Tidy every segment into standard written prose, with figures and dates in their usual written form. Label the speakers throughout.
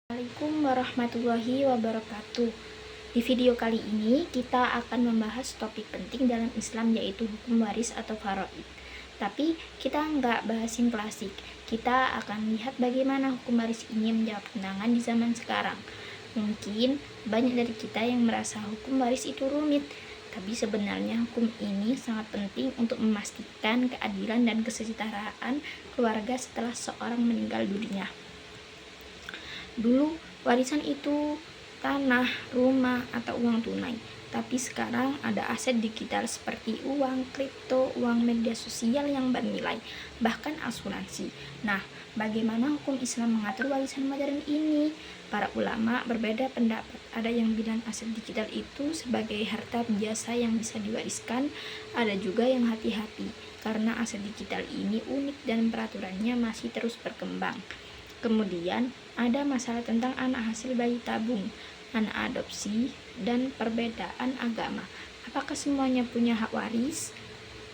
Speaker 1: Assalamualaikum warahmatullahi wabarakatuh. Di video kali ini kita akan membahas topik penting dalam Islam, yaitu hukum waris atau faraid. Tapi kita nggak bahasin klasik. Kita akan lihat bagaimana hukum waris ini menjawab tantangan di zaman sekarang. Mungkin banyak dari kita yang merasa hukum waris itu rumit, tapi sebenarnya hukum ini sangat penting untuk memastikan keadilan dan kesetaraan keluarga setelah seorang meninggal dunia. Dulu warisan itu tanah, rumah, atau uang tunai. Tapi sekarang ada aset digital seperti uang, kripto, uang media sosial yang bernilai, bahkan asuransi. Nah, bagaimana hukum Islam mengatur warisan modern ini? Para ulama berbeda pendapat. Ada yang bilang aset digital itu sebagai harta biasa yang bisa diwariskan. Ada juga yang hati-hati karena aset digital ini unik dan peraturannya masih terus berkembang. Kemudian ada masalah tentang anak hasil bayi tabung, anak adopsi, dan perbedaan agama. Apakah semuanya punya hak waris?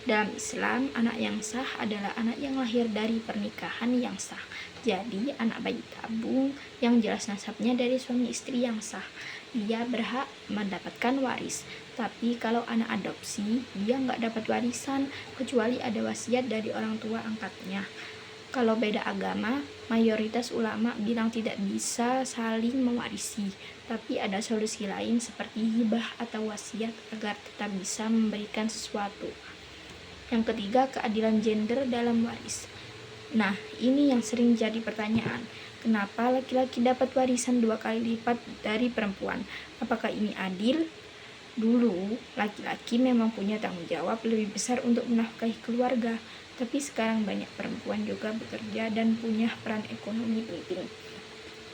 Speaker 1: Dalam Islam, anak yang sah adalah anak yang lahir dari pernikahan yang sah. Jadi, anak bayi tabung yang jelas nasabnya dari suami istri yang sah, dia berhak mendapatkan waris. Tapi kalau anak adopsi, dia nggak dapat warisan kecuali ada wasiat dari orang tua angkatnya. Kalau beda agama, mayoritas ulama bilang tidak bisa saling mewarisi, tapi ada solusi lain seperti hibah atau wasiat agar tetap bisa memberikan sesuatu. Yang ketiga, keadilan gender dalam waris. Nah, ini yang sering jadi pertanyaan. Kenapa laki-laki dapat warisan 2 kali lipat dari perempuan? Apakah ini adil? Dulu, laki-laki memang punya tanggung jawab lebih besar untuk menafkahi keluarga, tapi sekarang banyak perempuan juga bekerja dan punya peran ekonomi penting.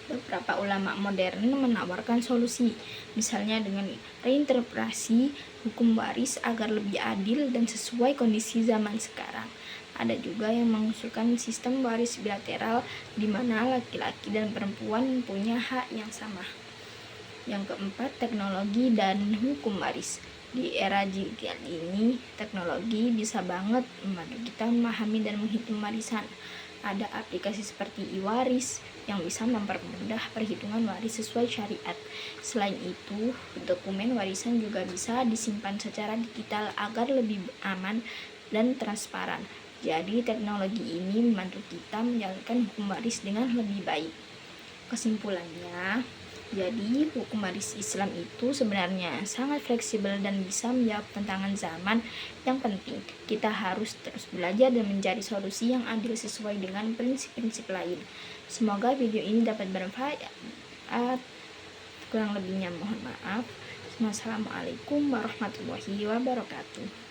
Speaker 1: Beberapa ulama modern menawarkan solusi, misalnya dengan reinterpretasi hukum waris agar lebih adil dan sesuai kondisi zaman sekarang. Ada juga yang mengusulkan sistem waris bilateral di mana laki-laki dan perempuan punya hak yang sama. Yang keempat, teknologi dan hukum waris. Di era digital ini, teknologi bisa banget membantu kita memahami dan menghitung warisan. Ada aplikasi seperti e-waris yang bisa mempermudah perhitungan waris sesuai syariat. Selain itu, dokumen warisan juga bisa disimpan secara digital agar lebih aman dan transparan. Jadi, teknologi ini membantu kita menjalankan hukum waris dengan lebih baik. Kesimpulannya, jadi hukum waris Islam itu sebenarnya sangat fleksibel dan bisa menjawab tantangan zaman. Yang penting, kita harus terus belajar dan mencari solusi yang adil sesuai dengan prinsip-prinsip lain. Semoga video ini dapat bermanfaat. Kurang lebihnya mohon maaf. Wassalamualaikum warahmatullahi wabarakatuh.